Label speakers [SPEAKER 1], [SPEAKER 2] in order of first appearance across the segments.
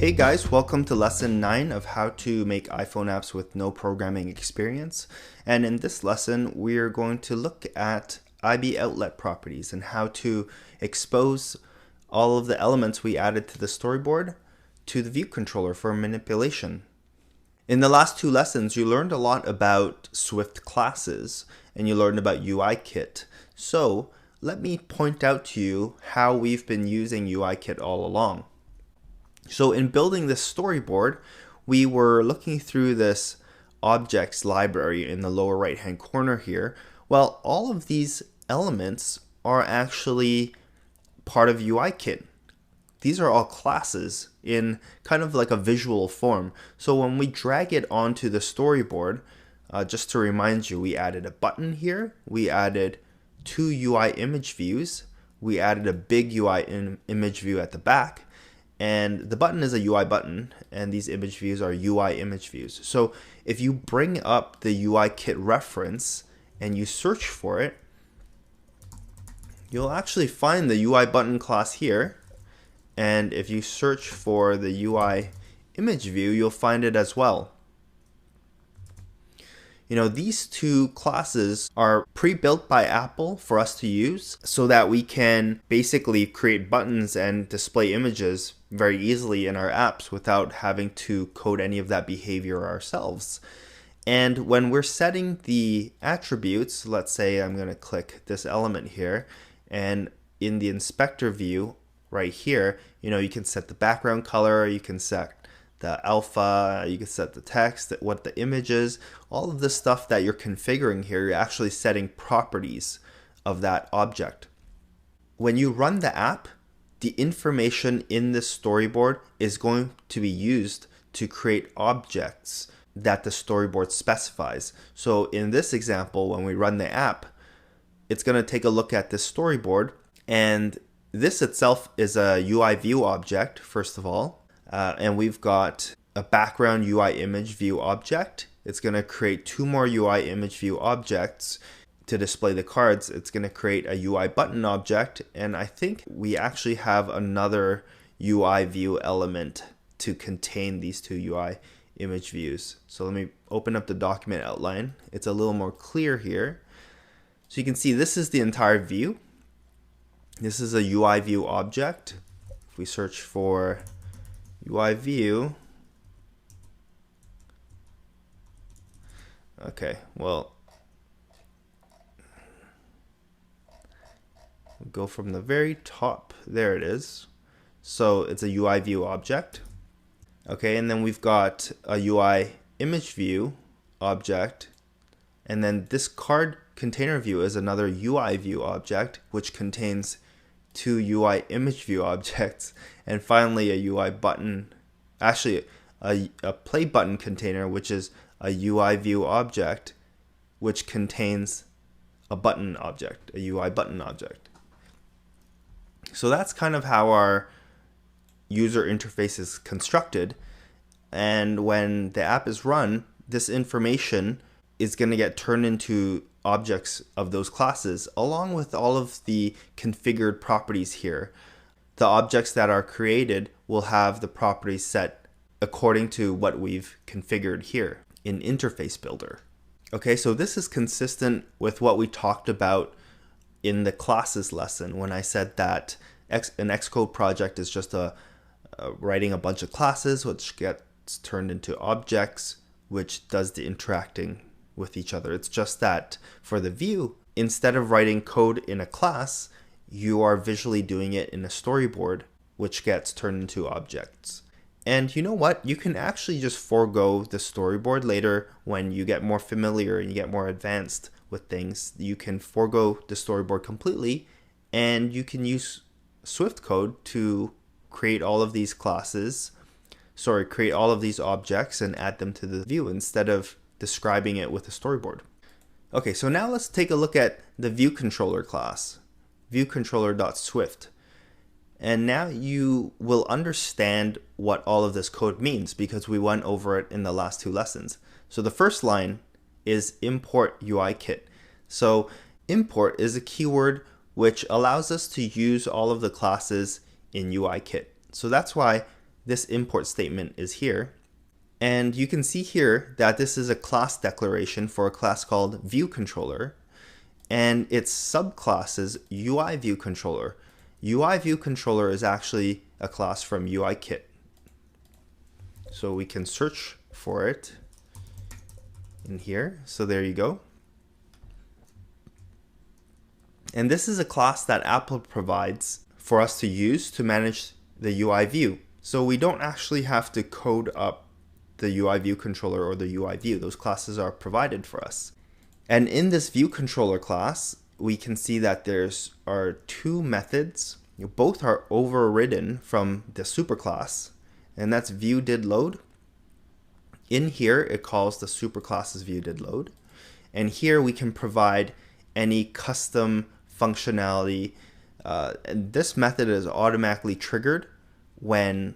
[SPEAKER 1] Hey guys, welcome to lesson 9 of how to make iPhone apps with no programming experience. And in this lesson, we're going to look at IBOutlet properties and how to expose all of the elements we added to the storyboard to the view controller for manipulation. In the last two lessons, you learned a lot about Swift classes and you learned about UIKit. So let me point out to you how we've been using UIKit all along. So in building this storyboard, we were looking through this objects library in the lower right hand corner here. Well, all of these elements are actually part of UIKit. These are all classes in kind of like a visual form. So when we drag it onto the storyboard, just to remind you, we added a button here, we added two UI image views, we added a big UI image view at the back, and the button is a UI button, and these image views are UI image views. So if you bring up the UIKit reference and you search for it, you'll actually find the UI button class here. And if you search for the UI image view, you'll find it as well. You know, these two classes are pre-built by Apple for us to use so that we can basically create buttons and display images very easily in our apps without having to code any of that behavior ourselves. And when we're setting the attributes, let's say I'm going to click this element here, and in the inspector view right here, you can set the background color, you can set the alpha, you can set the text, what the image is, all of this stuff that you're configuring here, you're actually setting properties of that object. When you run the app, the information in this storyboard is going to be used to create objects that the storyboard specifies. So in this example, when we run the app, it's going to take a look at this storyboard, and this itself is a UI view object, first of all. And we've got a background UI image view object. It's going to create two more UI image view objects to display the cards. It's going to create a UI button object. And I think we actually have another UI view element to contain these two UI image views. So let me open up the document outline. It's a little more clear here. So you can see this is the entire view. This is a UI view object. If we search for UI view, okay, well, we'll go from the very top. There it is. So it's a UI view object. Okay, and then we've got a UI image view object, and then this card container view is another UI view object, which contains two UI image view objects, and finally a UI button, actually a play button container, which is a UI view object, which contains a button object, a UI button object. So that's kind of how our user interface is constructed, and when the app is run, this information is going to get turned into objects of those classes, along with all of the configured properties here. The objects that are created will have the properties set according to what we've configured here in Interface Builder. Okay, so this is consistent with what we talked about in the classes lesson when I said that an Xcode project is just writing a bunch of classes which gets turned into objects, which does the interacting with each other. It's just that for the view, instead of writing code in a class, you are visually doing it in a storyboard, which gets turned into objects. And you know what? You can actually just forego the storyboard later when you get more familiar and you get more advanced with things. You can forego the storyboard completely, and you can use Swift code to create all of these classes, create all of these objects and add them to the view instead of describing it with a storyboard. Okay, so now let's take a look at the view controller class, viewcontroller.swift. And now you will understand what all of this code means because we went over it in the last two lessons. So the first line is import UIKit. So import is a keyword which allows us to use all of the classes in UIKit. So that's why this import statement is here. And you can see here that this is a class declaration for a class called ViewController, and its subclass is UIViewController. UIViewController is actually a class from UIKit. So we can search for it in here. So there you go. And this is a class that Apple provides for us to use to manage the UI view. So we don't actually have to code up the UI view controller or the UI view. Those classes are provided for us. And in this view controller class, we can see that there's are two methods. Both are overridden from the superclass, and that's viewDidLoad. In here, it calls the superclass's viewDidLoad. And here we can provide any custom functionality. And this method is automatically triggered when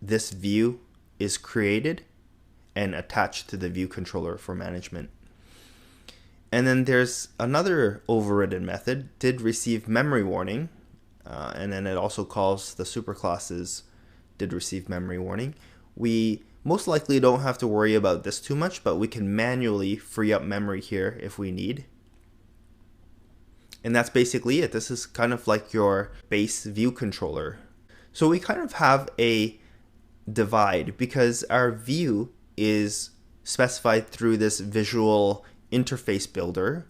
[SPEAKER 1] this view is created and attached to the view controller for management. And then there's another overridden method, didReceiveMemoryWarning, and then it also calls the superclasses didReceiveMemoryWarning. We most likely don't have to worry about this too much, but we can manually free up memory here if we need. And that's basically it. This is kind of like your base view controller. So we kind of have a divide because our view is specified through this visual interface builder,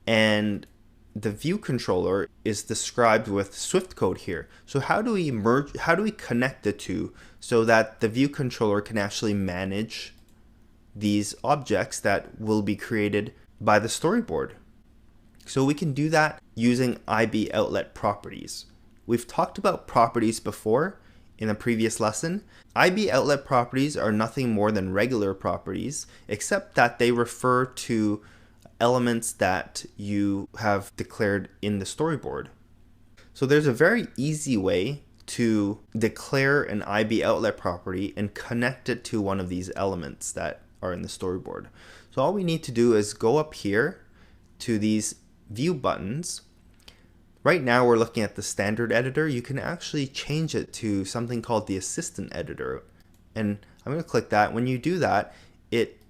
[SPEAKER 1] and the view controller is described with Swift code here. So how do we connect the two so that the view controller can actually manage these objects that will be created by the storyboard? So we can do that using IBOutlet properties. We've talked about properties before in a previous lesson. IBOutlet properties are nothing more than regular properties, except that they refer to elements that you have declared in the storyboard. So there's a very easy way to declare an IBOutlet property and connect it to one of these elements that are in the storyboard. So all we need to do is go up here to these view buttons. Right now we're looking at the standard editor. You can actually change it to something called the assistant editor. And I'm going to click that. When you do that, it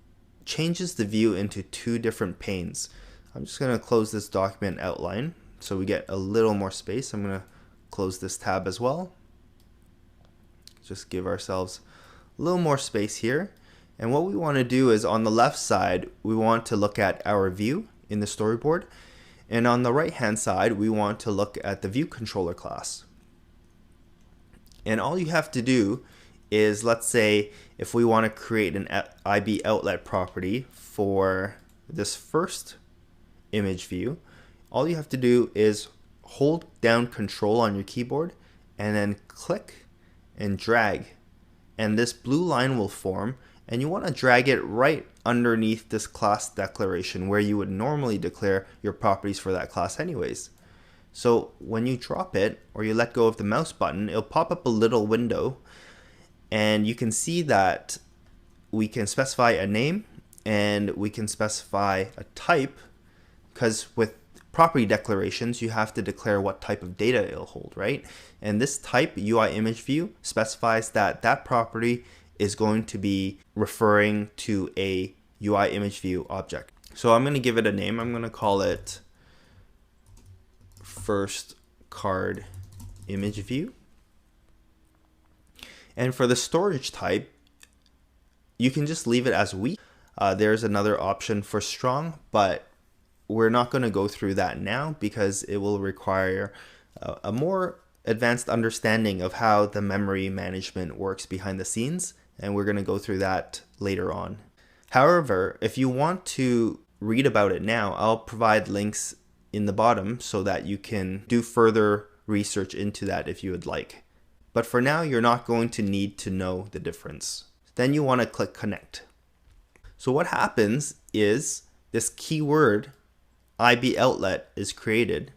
[SPEAKER 1] changes the view into two different panes. I'm just going to close this document outline so we get a little more space. I'm going to close this tab as well. Just give ourselves a little more space here. And what we want to do is on the left side, we want to look at our view in the storyboard. And on the right hand side, we want to look at the view controller class. And all you have to do is, let's say if we want to create an IBOutlet property for this first image view, all you have to do is hold down Control on your keyboard and then click and drag. And this blue line will form, and you want to drag it right underneath this class declaration where you would normally declare your properties for that class anyways. So when you drop it or you let go of the mouse button, it'll pop up a little window, and you can see that we can specify a name and we can specify a type, because with property declarations you have to declare what type of data it'll hold, right? And this type, UI image view, specifies that that property is going to be referring to a UI image view object. So I'm going to give it a name. I'm going to call it first card image view. And for the storage type, you can just leave it as weak. There's another option for strong, but we're not going to go through that now because it will require a more advanced understanding of how the memory management works behind the scenes, and we're going to go through that later on. However, if you want to read about it now, I'll provide links in the bottom so that you can do further research into that if you would like. But for now, you're not going to need to know the difference. Then you want to click Connect. So what happens is this keyword IBOutlet is created,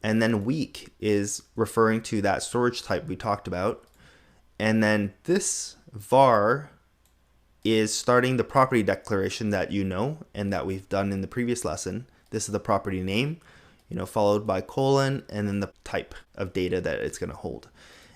[SPEAKER 1] and then weak is referring to that storage type we talked about, and then this var is starting the property declaration that you know and that we've done in the previous lesson. This is the property name, followed by colon, and then the type of data that it's going to hold.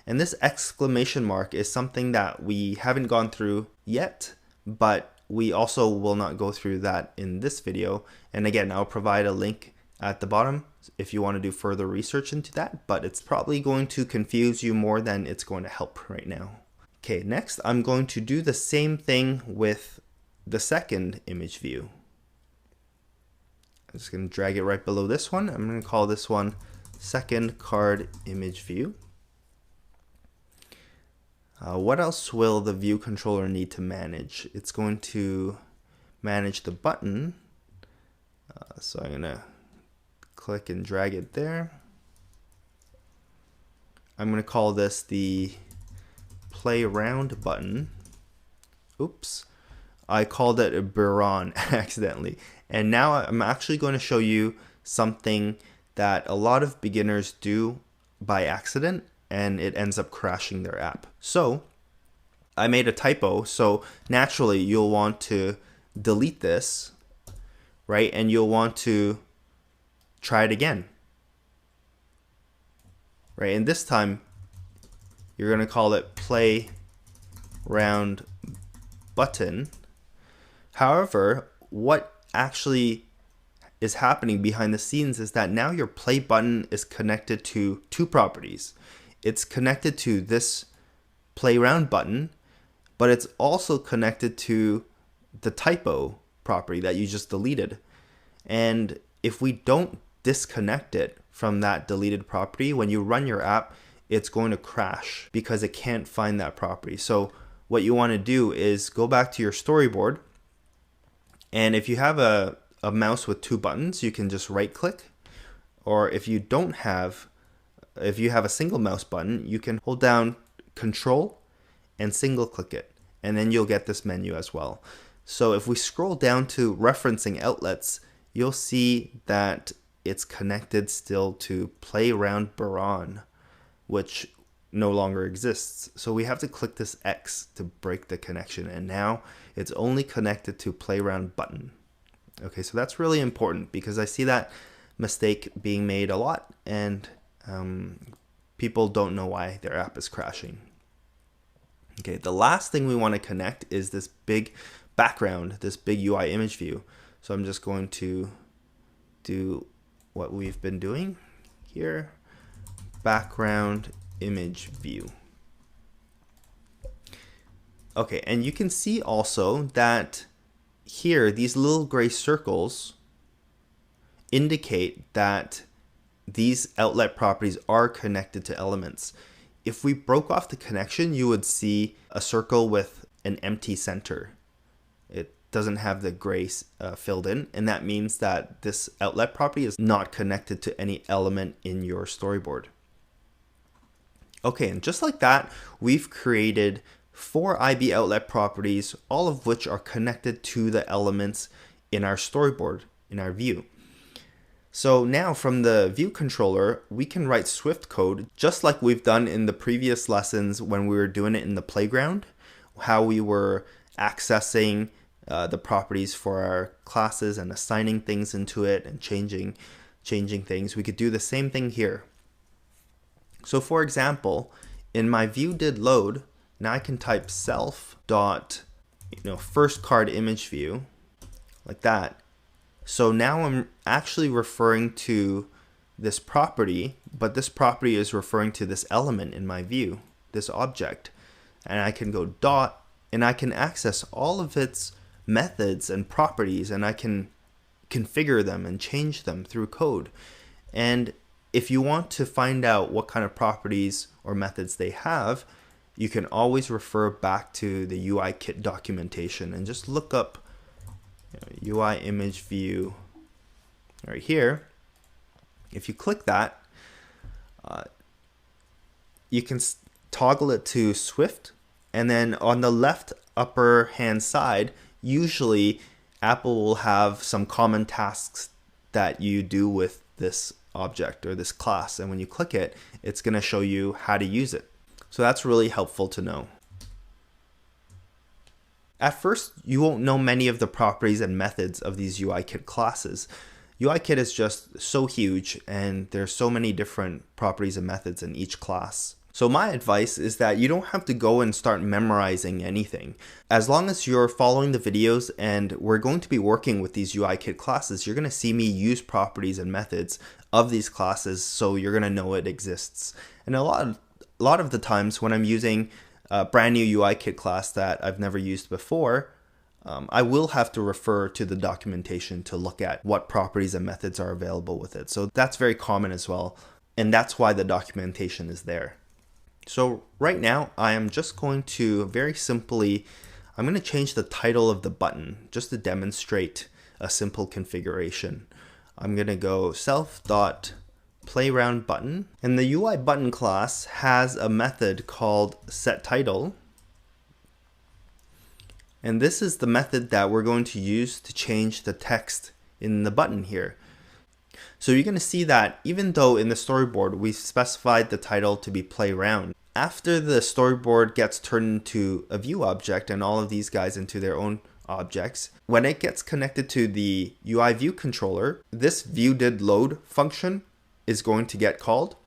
[SPEAKER 1] And this exclamation mark is something that we haven't gone through yet, but we also will not go through that in this video. And again, I'll provide a link at the bottom if you want to do further research into that, but it's probably going to confuse you more than it's going to help right now. Okay, next I'm going to do the same thing with the second image view. I'm just going to drag it right below this one. I'm going to call this one second card image view. What else will the view controller need to manage? It's going to manage the button. So I'm going to click and drag it there. I'm going to call this the play around button. Oops, I called it a Baron accidentally. And now I'm actually going to show you something that a lot of beginners do by accident, and it ends up crashing their app. So I made a typo, so naturally you'll want to delete this, right? And you'll want to try it again, right? And this time you're going to call it play round button. However, what actually is happening behind the scenes is that now your play button is connected to two properties. It's connected to this play round button, but it's also connected to the typo property that you just deleted. And if we don't disconnect it from that deleted property, when you run your app, it's going to crash because it can't find that property. So what you want to do is go back to your storyboard, and if you have a mouse with two buttons, you can just right click, or if you have a single mouse button, you can hold down Control and single click it, and then you'll get this menu as well. So if we scroll down to referencing outlets, you'll see that it's connected still to play around Baron, which no longer exists. So we have to click this X to break the connection, and now it's only connected to play around button. Okay, so that's really important because I see that mistake being made a lot, and people don't know why their app is crashing. Okay, the last thing we want to connect is this big background, this big UI image view. So I'm just going to do what we've been doing here, background image view. Okay, and you can see also that here these little gray circles indicate that these outlet properties are connected to elements. If we broke off the connection, you would see a circle with an empty center. It doesn't have the gray filled in, and that means that this outlet property is not connected to any element in your storyboard. Okay, and just like that, we've created 4 IBOutlet properties, all of which are connected to the elements in our storyboard, in our view. So now from the view controller, we can write Swift code just like we've done in the previous lessons when we were doing it in the playground, how we were accessing the properties for our classes and assigning things into it and changing things. We could do the same thing here. So for example, in my view did load, now I can type self dot first card image view like that. So now I'm actually referring to this property, but this property is referring to this element in my view, this object. And I can go dot, and I can access all of its methods and properties, and I can configure them and change them through code. And if you want to find out what kind of properties or methods they have, you can always refer back to the UI kit documentation and just look up UI image view right here. If you click that, you can toggle it to Swift, and then on the left upper hand side, usually Apple will have some common tasks that you do with this object or this class, and when you click it, it's going to show you how to use it. So that's really helpful to know. At first, you won't know many of the properties and methods of these UIKit classes. UIKit is just so huge, and there's so many different properties and methods in each class. So my advice is that you don't have to go and start memorizing anything. As long as you're following the videos and we're going to be working with these UIKit classes, you're going to see me use properties and methods of these classes, so you're going to know it exists. And a lot of the times when I'm using a brand new UIKit class that I've never used before, I will have to refer to the documentation to look at what properties and methods are available with it. So that's very common as well. And that's why the documentation is there. So right now I am just going to very simply, I'm going to change the title of the button just to demonstrate a simple configuration. I'm going to go self.playroundButton, and the UIButton class has a method called setTitle. And this is the method that we're going to use to change the text in the button here. So you're going to see that even though in the storyboard we specified the title to be playround, after the storyboard gets turned into a view object and all of these guys into their own objects, when it gets connected to the UI view controller, this viewDidLoad function is going to get called.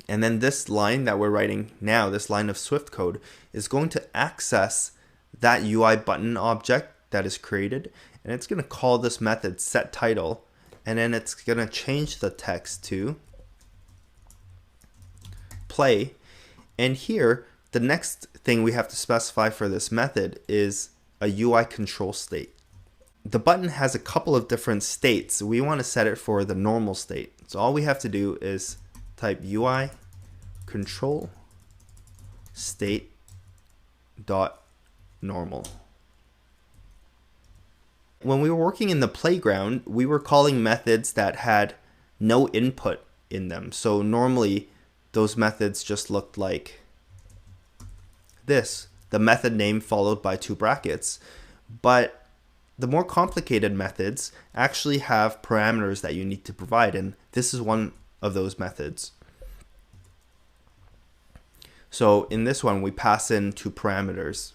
[SPEAKER 1] And then this line that we're writing now, this line of Swift code, is going to access that UI button object that is created, and it's going to call this method setTitle, and then it's going to change the text to play. And here the next thing we have to specify for this method is a UI control state. The button has a couple of different states. We want to set it for the normal state, so all we have to do is type UI control state dot normal. When we were working in the playground, we were calling methods that had no input in them. So normally those methods just looked like this, the method name followed by 2 brackets. But the more complicated methods actually have parameters that you need to provide, and this is one of those methods. So in this one we pass in 2 parameters.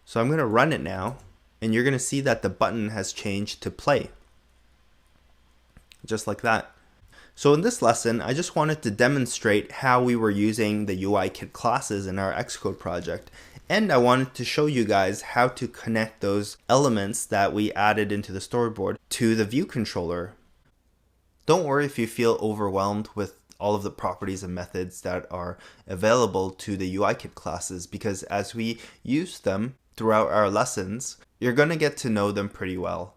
[SPEAKER 1] So I'm going to run it now, and you're going to see that the button has changed to play, just like that. So in this lesson, I just wanted to demonstrate how we were using the UIKit classes in our Xcode project, and I wanted to show you guys how to connect those elements that we added into the storyboard to the view controller. Don't worry if you feel overwhelmed with all of the properties and methods that are available to the UIKit classes, because as we use them throughout our lessons, you're going to get to know them pretty well.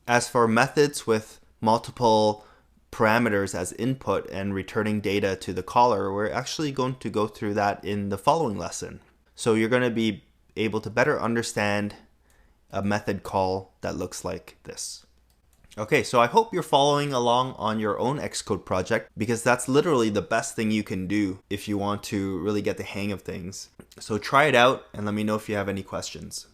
[SPEAKER 1] As for methods with multiple parameters as input and returning data to the caller, we're actually going to go through that in the following lesson. So you're going to be able to better understand a method call that looks like this. Okay, so I hope you're following along on your own Xcode project, because that's literally the best thing you can do if you want to really get the hang of things. So try it out and let me know if you have any questions.